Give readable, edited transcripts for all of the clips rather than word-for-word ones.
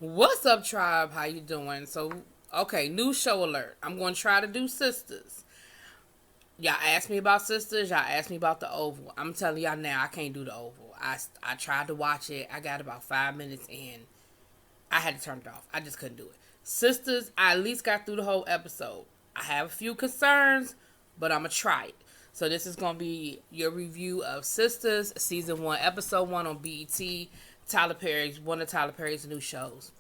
What's up, tribe? How you doing? Okay, new show alert. I'm going to try to do Sisters. Y'all asked me about Sisters. Y'all asked me about the Oval. I'm telling y'all now, I can't do the Oval. I tried to watch it. I got about 5 minutes in. I had to turn it off. I just couldn't do it. Sisters, I at least got through the whole episode. I have a few concerns, but I'm going to try it. So this is going to be your review of Sisters, Season 1, Episode 1 on BET. One of Tyler Perry's new shows.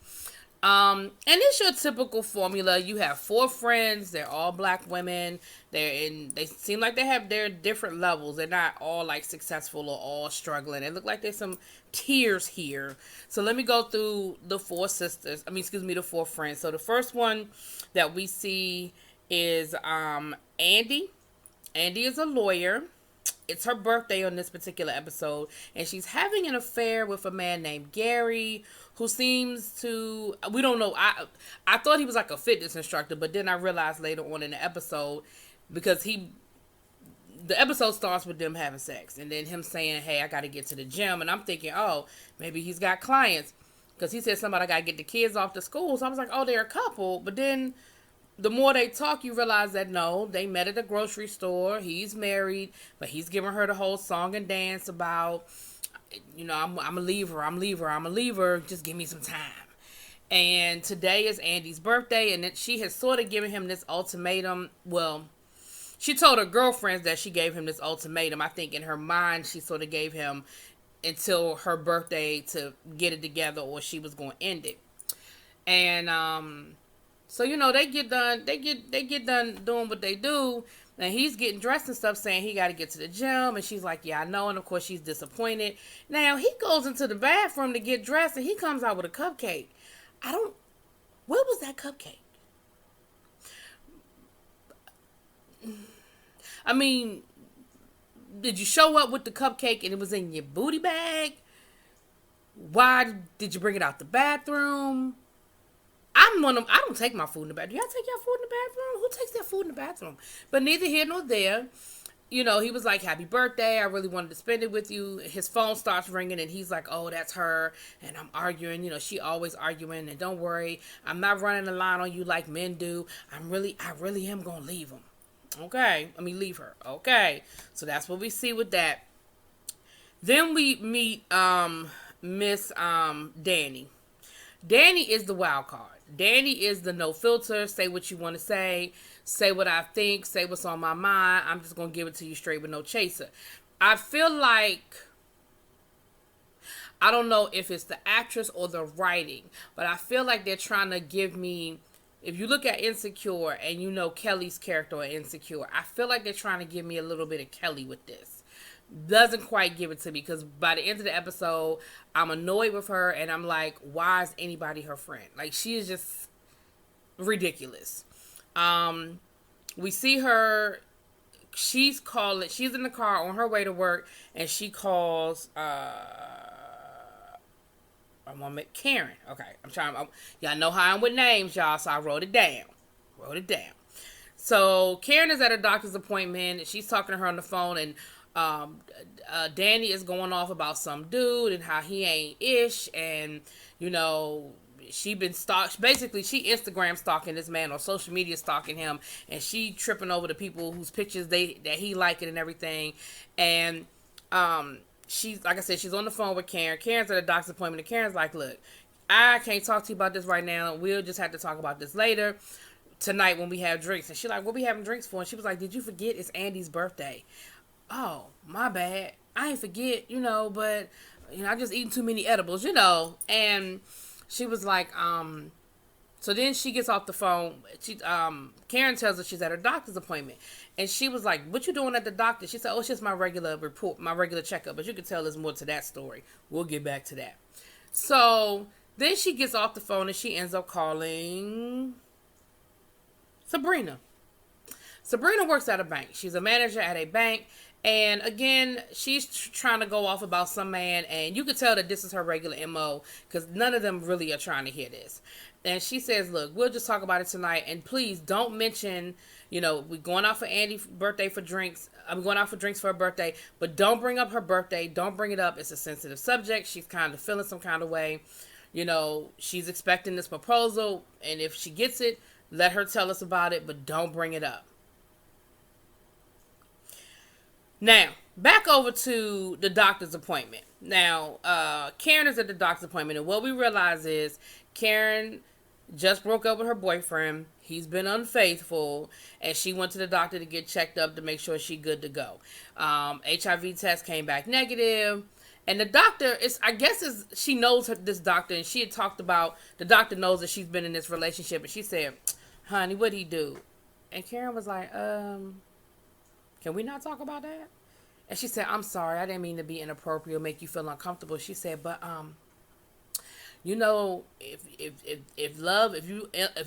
And it's your typical formula. You have four friends. They're all black women. They seem like they have their different levels. They're not all like successful or all struggling. It look like there's some tears here. So let me go through the four sisters. The four friends. So the first one that we see is Andy. Andy is a lawyer. It's her birthday on this particular episode, and she's having an affair with a man named Gary, who seems to, we don't know, I thought he was like a fitness instructor, but then I realized later on in the episode, because the episode starts with them having sex, and then him saying, hey, I gotta get to the gym, and I'm thinking, oh, maybe he's got clients, because he said something about I gotta get the kids off to school, so I was like, oh, they're a couple, but then the more they talk, you realize that no, they met at a grocery store. He's married, but he's giving her the whole song and dance about, I'm a leaver, I'm a leaver. Just give me some time. And today is Andy's birthday, and she has sort of given him this ultimatum. Well, she told her girlfriends that she gave him this ultimatum. I think in her mind, she sort of gave him until her birthday to get it together, or she was going to end it. And so they get done. They get done doing what they do, and he's getting dressed and stuff, saying he got to get to the gym. And she's like, "Yeah, I know." And of course, she's disappointed. Now he goes into the bathroom to get dressed, and he comes out with a cupcake. What was that cupcake? I mean, did you show up with the cupcake and it was in your booty bag? Why did you bring it out the bathroom? I don't take my food in the bathroom. Do y'all take your food in the bathroom? Who takes their food in the bathroom? But neither here nor there. He was like, happy birthday. I really wanted to spend it with you. His phone starts ringing and he's like, oh, that's her. And I'm arguing. She always arguing. And don't worry, I'm not running the line on you like men do. I really am going to leave him. Okay. Leave her. Okay. So that's what we see with that. Then we meet Miss Danny. Danny is the wild card. Danny is the no filter, say what you want to say what I think, say what's on my mind. I'm just going to give it to you straight with no chaser. I feel like, I don't know if it's the actress or the writing, but I feel like they're trying to give me, if you look at Insecure and you know Kelly's character on Insecure, I feel like they're trying to give me a little bit of Kelly with this. Doesn't quite give it to me, because by the end of the episode, I'm annoyed with her, and I'm like, why is anybody her friend? Like, she is just ridiculous. We see her, she's in the car on her way to work, and she calls Karen. Okay, y'all know how I'm with names, y'all, so I wrote it down. So Karen is at a doctor's appointment, and she's talking to her on the phone, and Danny is going off about some dude and how he ain't ish, and she been stalked. Basically, she Instagram stalking this man, or social media stalking him, and she tripping over the people whose pictures that he liking and everything. And she's, like I said, she's on the phone with Karen. Karen's at a doctor's appointment, and Karen's like, look, I can't talk to you about this right now. We'll just have to talk about this later tonight when we have drinks. And she's like, what we having drinks for? And she was like, did you forget it's Andy's birthday? Oh, my bad. I ain't forget, but, I just eating too many edibles, And she was like, so then she gets off the phone. Karen tells her she's at her doctor's appointment. And she was like, what you doing at the doctor? She said, oh, it's just my regular report, my regular checkup. But you can tell there's more to that story. We'll get back to that. So then she gets off the phone and she ends up calling Sabrina. Sabrina works at a bank. She's a manager at a bank. And again, she's trying to go off about some man, and you can tell that this is her regular MO, because none of them really are trying to hear this. And she says, look, we'll just talk about it tonight, and please don't mention, we're going out for Andy's birthday for drinks. I'm going out for drinks for her birthday, but don't bring up her birthday. Don't bring it up. It's a sensitive subject. She's kind of feeling some kind of way. She's expecting this proposal, and if she gets it, let her tell us about it, but don't bring it up. Now, back over to the doctor's appointment. Now, Karen is at the doctor's appointment, and what we realize is Karen just broke up with her boyfriend. He's been unfaithful, and she went to the doctor to get checked up to make sure she's good to go. HIV test came back negative, and the doctor she knows this doctor, and she had talked about the doctor knows that she's been in this relationship, and she said, "Honey, what'd he do?" And Karen was like, "Can we not talk about that?" And she said, "I'm sorry, I didn't mean to be inappropriate or make you feel uncomfortable." She said, "But if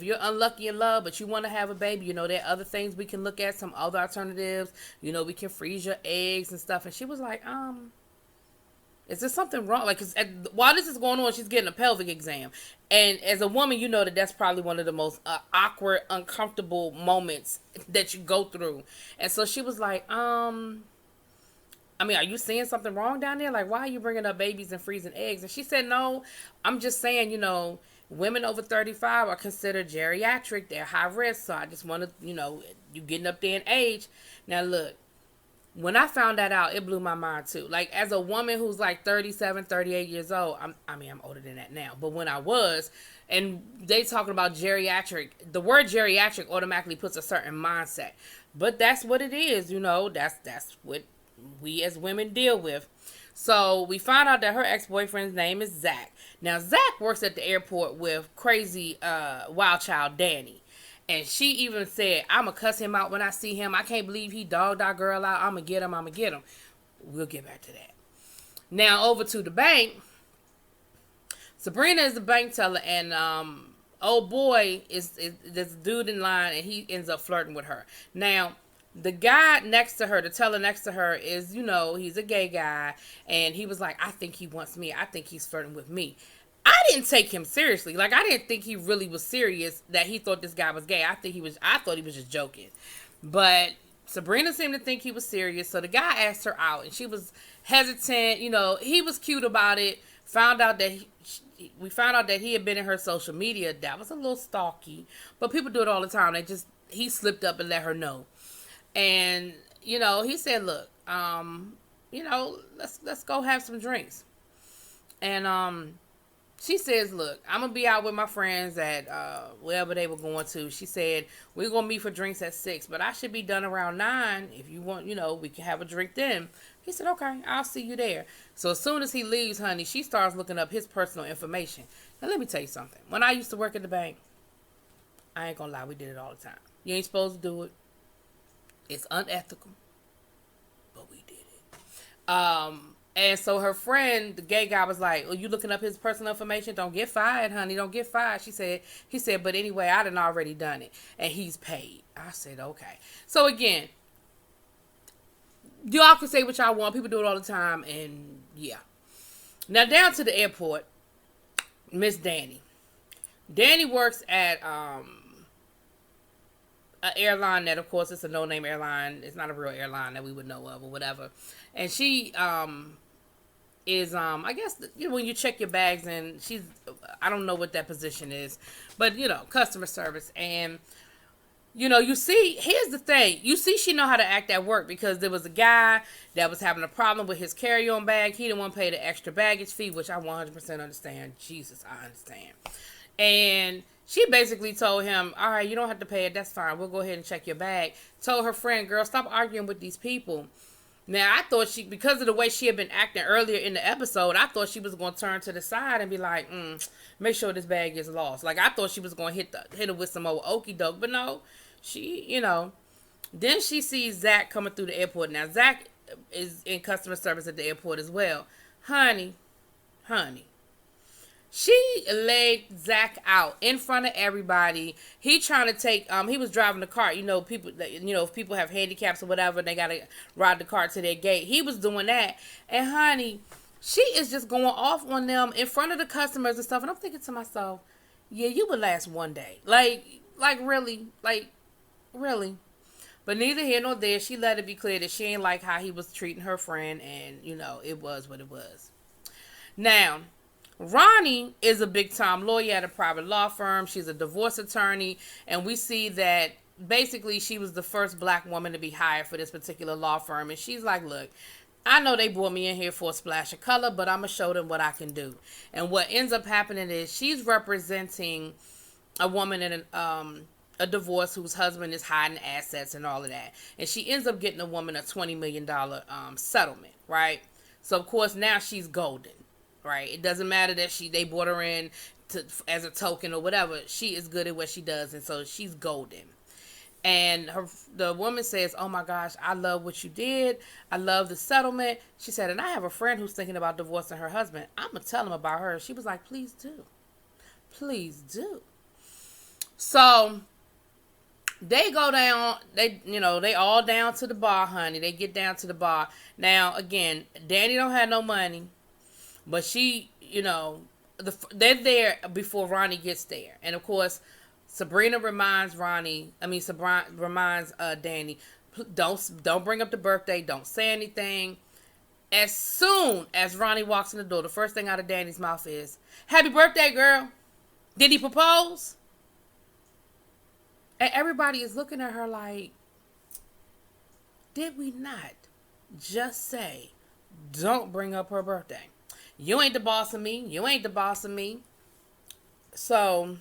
you're unlucky in love, but you want to have a baby, there are other things we can look at, some other alternatives. We can freeze your eggs and stuff." And she was like, "Is there something wrong?" Like, 'cause while this is going on, she's getting a pelvic exam, and as a woman, that's probably one of the most awkward, uncomfortable moments that you go through. And so she was like, are you seeing something wrong down there? Like, why are you bringing up babies and freezing eggs?" And she said, "No, I'm just saying, women over 35 are considered geriatric. They're high risk. So I just want to, you getting up there in age." Now, look, when I found that out, it blew my mind too. Like, as a woman who's like 37, 38 years old, I'm older than that now. But when I was, and they talking about geriatric, the word geriatric automatically puts a certain mindset. But that's what it is, that's what we as women deal with. So we found out that her ex-boyfriend's name is Zach. Now, Zach works at the airport with crazy wild child Danny. And she even said, "I'm going to cuss him out when I see him. I can't believe he dogged our girl out. I'm going to get him. We'll get back to that. Now, over to the bank. Sabrina is the bank teller, and old boy is this dude in line, and he ends up flirting with her. Now, the guy next to her, the teller next to her is, he's a gay guy. And he was like, "I think he wants me. I think he's flirting with me." I didn't take him seriously. Like, I didn't think he really was serious, that he thought this guy was gay. I thought he was just joking. But Sabrina seemed to think he was serious. So the guy asked her out, and she was hesitant. He was cute about it. We found out that he had been in her social media. That was a little stalky. But people do it all the time. He slipped up and let her know. And, he said, "Look, let's go have some drinks." And, she says, "Look, I'm going to be out with my friends at wherever they were going to." She said, "We're going to meet for drinks at 6, but I should be done around 9. If you want, we can have a drink then." He said, "Okay, I'll see you there." So as soon as he leaves, honey, she starts looking up his personal information. Now, let me tell you something. When I used to work at the bank, I ain't going to lie, we did it all the time. You ain't supposed to do it. It's unethical, but we did it. And so her friend, the gay guy, was like, "Oh, you looking up his personal information? Don't get fired, honey. Don't get fired." He said, "But anyway, I done already done it, and he's paid." I said, "Okay." So again, y'all can say what y'all want. People do it all the time, and yeah. Now down to the airport, Miss Danny. Danny works at an airline that, of course, it's a no-name airline. It's not a real airline that we would know of or whatever. And she is I guess when you check your bags, and I don't know what that position is, but customer service. And you see, here's the thing, she know how to act at work, because there was a guy that was having a problem with his carry-on bag. He didn't want to pay the extra baggage fee, which I 100% understand. Jesus, I understand. And she basically told him, "All right, you don't have to pay it. That's fine. We'll go ahead and check your bag." Told her friend, "Girl, stop arguing with these people." Now, I thought because of the way she had been acting earlier in the episode, I thought she was going to turn to the side and be like, "Make sure this bag gets lost." Like, I thought she was going to hit her with some old okie doke. But no, she, Then she sees Zach coming through the airport. Now, Zach is in customer service at the airport as well. Honey. She laid Zach out in front of everybody. He trying to take, he was driving the cart. People, if people have handicaps or whatever, they got to ride the cart to their gate. He was doing that. And honey, she is just going off on them in front of the customers and stuff. And I'm thinking to myself, yeah, you would last one day. Like really. But neither here nor there, she let it be clear that she ain't like how he was treating her friend. And, it was what it was. Now, Ronnie is a big time lawyer at a private law firm. She's a divorce attorney, and we see that basically she was the first black woman to be hired for this particular law firm. And she's like, look, I know they brought me in here for a splash of color, but I'm going to show them what I can do. And what ends up happening is she's representing a woman in a divorce whose husband is hiding assets and all of that. And she ends up getting a woman a $20 million settlement, right? So, of course, now she's golden. Right, it doesn't matter that they brought her in as a token or whatever. She is good at what she does, and so she's golden. And the woman says, "Oh my gosh, I love what you did. I love the settlement." She said, "And I have a friend who's thinking about divorcing her husband. I'm gonna tell him about her." She was like, "Please do, please do." So they go down. They all down to the bar, honey. They get down to the bar. Now again, Danny don't have no money. But she, they're there before Ronnie gets there. And, of course, Sabrina reminds Danny, don't bring up the birthday. Don't say anything. As soon as Ronnie walks in the door, the first thing out of Danny's mouth is, "Happy birthday, girl. Did he propose?" And everybody is looking at her like, did we not just say, don't bring up her birthday? You ain't the boss of me. You ain't the boss of me. So,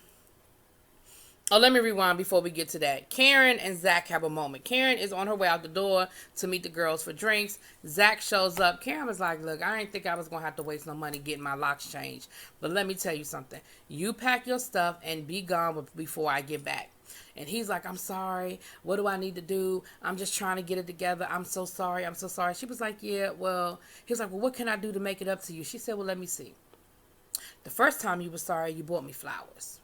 let me rewind before we get to that. Karen and Zach have a moment. Karen is on her way out the door to meet the girls for drinks. Zach shows up. Karen was like, look, I didn't think I was going to have to waste no money getting my locks changed. But let me tell you something. You pack your stuff and be gone before I get back. And he's like, I'm sorry. What do I need to do? I'm just trying to get it together. I'm so sorry. I'm so sorry. She was like, yeah, well, he was like, well, what can I do to make it up to you? She said, well, let me see. The first time you were sorry, you bought me flowers.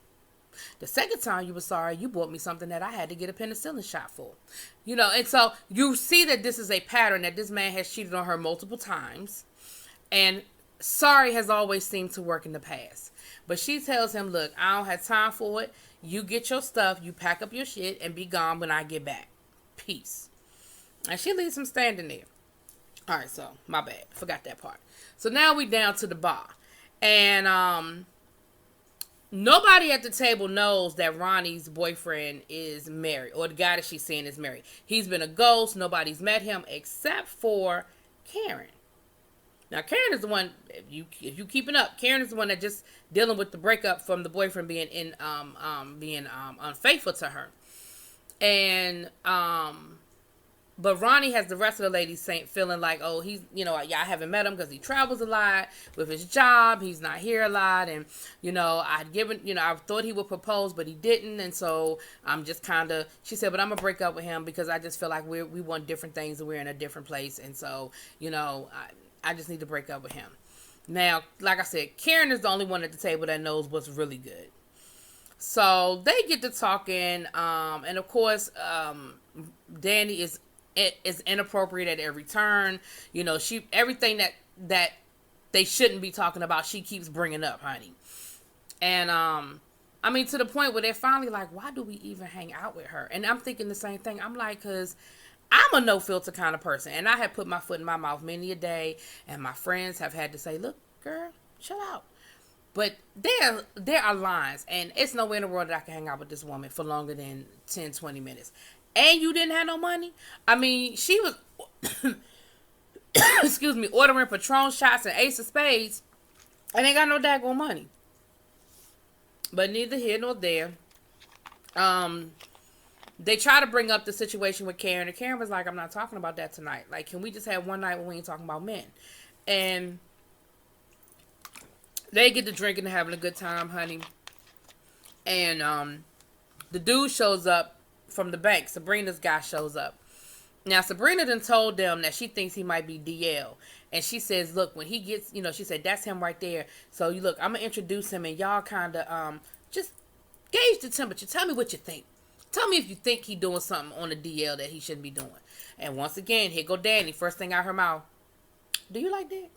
The second time you were sorry, you bought me something that I had to get a penicillin shot for. And so you see that this is a pattern, that this man has cheated on her multiple times. And sorry has always seemed to work in the past. But she tells him, look, I don't have time for it. You get your stuff, you pack up your shit, and be gone when I get back. Peace. And she leaves him standing there. All right, so, my bad. Forgot that part. So now we down to the bar. And nobody at the table knows that Ronnie's boyfriend is married, or the guy that she's seeing is married. He's been a ghost. Nobody's met him except for Karen. Now, Karen is the one, if you keeping up, Karen is the one that just dealing with the breakup from the boyfriend being unfaithful to her. And, but Ronnie has the rest of the ladies feeling like, oh, he's, I haven't met him because he travels a lot with his job. He's not here a lot. And, I thought he would propose, but he didn't. And so I'm just she said, but I'm going to break up with him because I just feel like we want different things and we're in a different place. And so, I just need to break up with him. Now, like I said, Karen is the only one at the table that knows what's really good. So they get to talking, and of course, Danny is inappropriate at every turn. Everything that they shouldn't be talking about, she keeps bringing up, honey. And to the point where they're finally like, why do we even hang out with her? And I'm thinking the same thing. I'm like, because I'm a no-filter kind of person, and I have put my foot in my mouth many a day, and my friends have had to say, look, girl, chill out. But there are lines, and it's no way in the world that I can hang out with this woman for longer than 10, 20 minutes. And you didn't have no money? She was, excuse me, ordering Patron shots and Ace of Spades, and ain't got no daggone money. But neither here nor there. They try to bring up the situation with Karen, and Karen was like, I'm not talking about that tonight. Like, can we just have one night when we ain't talking about men? And they get to drinking and having a good time, honey. And the dude shows up from the bank. Sabrina's guy shows up. Now, Sabrina done told them that she thinks he might be DL. And she says, look, when he gets, she said, that's him right there. So, look, I'm going to introduce him, and y'all kind of just gauge the temperature. Tell me what you think. Tell me if you think he doing something on the DL that he shouldn't be doing. And once again, here go Danny. First thing out her mouth. Do you like dick?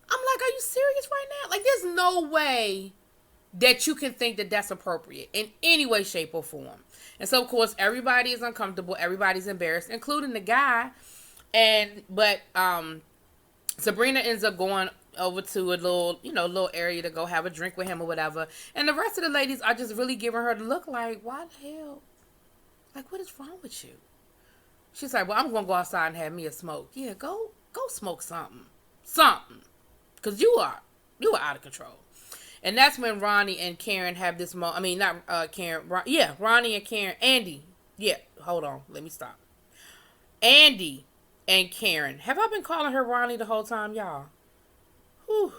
I'm like, are you serious right now? Like, there's no way that you can think that that's appropriate in any way, shape, or form. And so, of course, everybody is uncomfortable. Everybody's embarrassed, including the guy. But Sabrina ends up going over to a little, little area to go have a drink with him or whatever. And the rest of the ladies are just really giving her the look like, why the hell? Like, what is wrong with you? She's like, well, I'm going to go outside and have me a smoke. Yeah, go smoke something. Something. Because you are out of control. And that's when Ronnie and Karen have this moment. I mean, not Karen. Ronnie and Karen. Andy. Yeah, hold on. Let me stop. Andy and Karen. Have I been calling her Ronnie the whole time, y'all? Whew.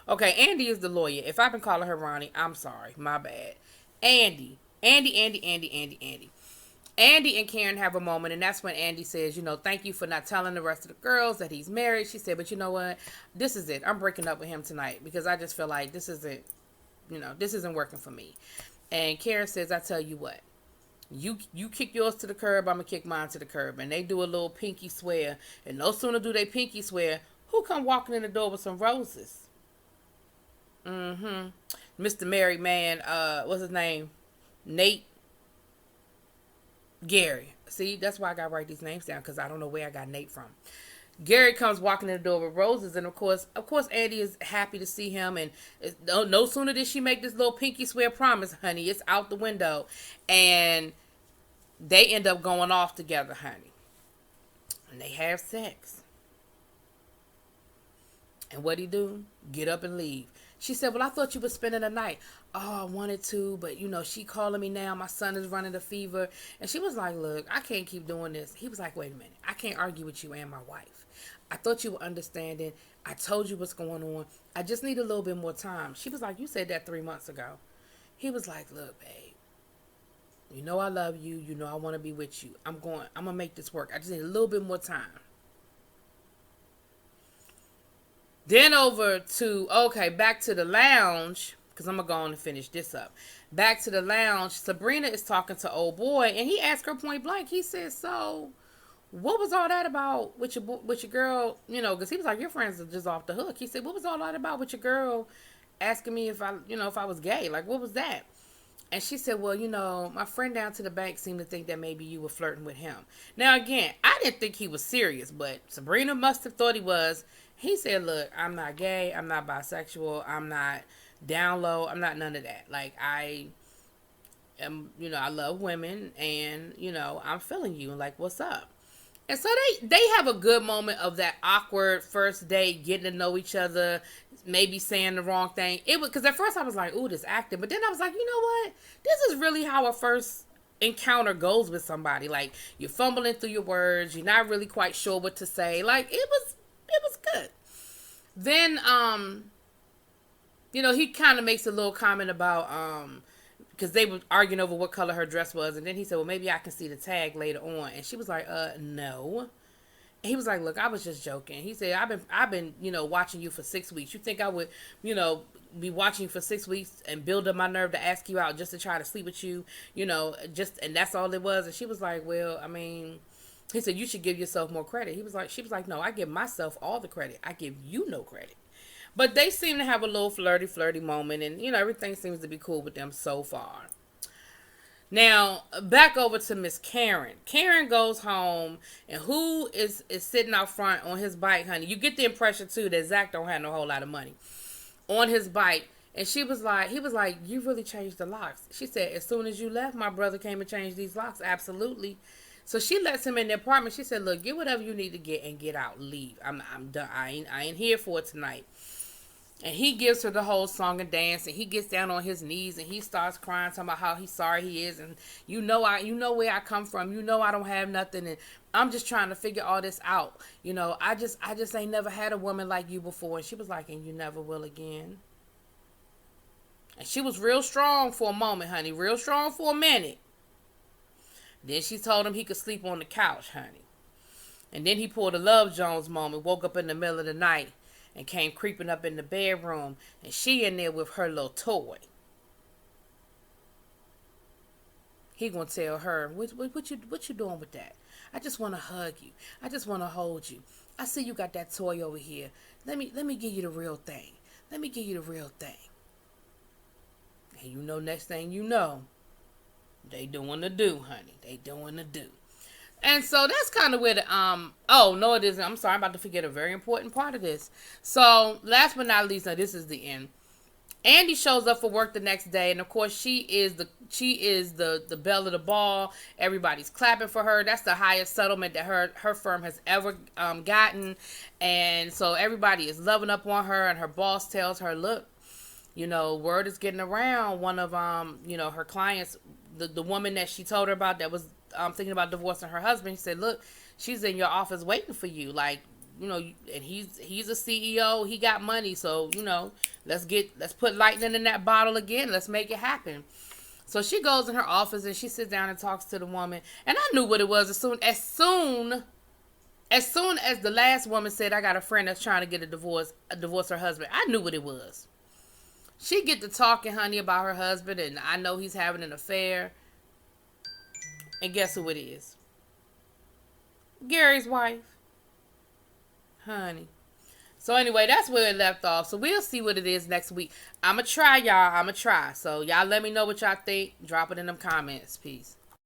Okay, Andy is the lawyer. If I've been calling her Ronnie, I'm sorry. My bad. Andy and Karen have a moment, and that's when Andy says, thank you for not telling the rest of the girls that he's married. She said, but you know what? This is it. I'm breaking up with him tonight because I just feel like this isn't working for me. And Karen says, I tell you what. You kick yours to the curb, I'm going to kick mine to the curb. And they do a little pinky swear. And no sooner do they pinky swear, who come walking in the door with some roses? Mr. Married Man, what's his name? Nate. Gary. See, that's why I got to write these names down, because I don't know where I got Nate from. Gary comes walking in the door with roses, and of course Andy is happy to see him, and no sooner did she make this little pinky swear promise, honey, it's out the window, and they end up going off together, honey, and they have sex. And what'd he do? Get up and leave. She said, well, I thought you were spending the night. Oh, I wanted to, but, she calling me now. My son is running a fever. And she was like, look, I can't keep doing this. He was like, wait a minute. I can't argue with you and my wife. I thought you were understanding. I told you what's going on. I just need a little bit more time. She was like, you said that 3 months ago. He was like, look, babe, I love you. I want to be with you. I'm going to make this work. I just need a little bit more time. Then over to, back to the lounge, because I'm going to go on and finish this up. Back to the lounge, Sabrina is talking to old boy, and he asked her point blank. He said, so, what was all that about with your girl, because he was like, your friends are just off the hook. He said, what was all that about with your girl asking me if I was gay? Like, what was that? And she said, well, my friend down to the bank seemed to think that maybe you were flirting with him. Now, again, I didn't think he was serious, but Sabrina must have thought he was. He said, look, I'm not gay. I'm not bisexual. I'm not down low. I'm not none of that. Like, I am, I love women, and, I'm feeling you. Like, what's up? And so they have a good moment of that awkward first date, getting to know each other, maybe saying the wrong thing. It was, because at first I was like, ooh, this acting. But then I was like, you know what? This is really how a first encounter goes with somebody. Like, you're fumbling through your words. You're not really quite sure what to say. Like, it was good. Then, he kind of makes a little comment about, because they were arguing over what color her dress was. And then he said, well, maybe I can see the tag later on. And she was like, no. And he was like, look, I was just joking. He said, I've been, watching you for 6 weeks. You think I would, be watching you for 6 weeks and build up my nerve to ask you out just to try to sleep with you, and that's all it was. And she was like, well, I mean, he said, you should give yourself more credit. She was like, no, I give myself all the credit. I give you no credit. But they seem to have a little flirty moment, and, everything seems to be cool with them so far. Now, back over to Miss Karen. Karen goes home, and who is sitting out front on his bike, honey? You get the impression, too, that Zach don't have no whole lot of money. On his bike. And he was like, you really changed the locks. She said, as soon as you left, my brother came and changed these locks. Absolutely. So she lets him in the apartment. She said, look, get whatever you need to get and get out. Leave. I'm done. I ain't here for it tonight. And he gives her the whole song and dance, and he gets down on his knees and he starts crying, talking about how he's sorry he is, and you know where I come from, I don't have nothing, and I'm just trying to figure all this out. I just ain't never had a woman like you before. And she was like, and you never will again. And she was real strong for a moment, honey, real strong for a minute. Then she told him he could sleep on the couch, honey. And then he pulled a Love Jones moment, woke up in the middle of the night, and came creeping up in the bedroom, and she in there with her little toy. He gonna tell her, what you doing with that? I just want to hug you. I just want to hold you. I see you got that toy over here. Let me give you the real thing. Let me give you the real thing. And next thing you know, they doing the do, honey. They doing the do. And so that's kind of where the oh no it isn't. I'm sorry, I'm about to forget a very important part of this. So last but not least, now this is the end. Andy shows up for work the next day, and of course she is the belle of the ball. Everybody's clapping for her. That's the highest settlement that her firm has ever gotten, and so everybody is loving up on her. And her boss tells her, "Look, you know, word is getting around. One of her clients, the woman that she told her about that was thinking about divorcing her husband. He said, look, she's in your office waiting for you. Like, you know, and he's a CEO. He got money, so you know, let's put lightning in that bottle again. Let's make it happen." So she goes in her office and she sits down and talks to the woman. And I knew what it was as soon as the last woman said, "I got a friend that's trying to get a divorce her husband." I knew what it was. She get to talking, honey, about her husband, and I know he's having an affair. And guess who it is? Gary's wife. Honey. So anyway, that's where it left off. So we'll see what it is next week. I'ma try, y'all. So y'all let me know what y'all think. Drop it in them comments. Peace.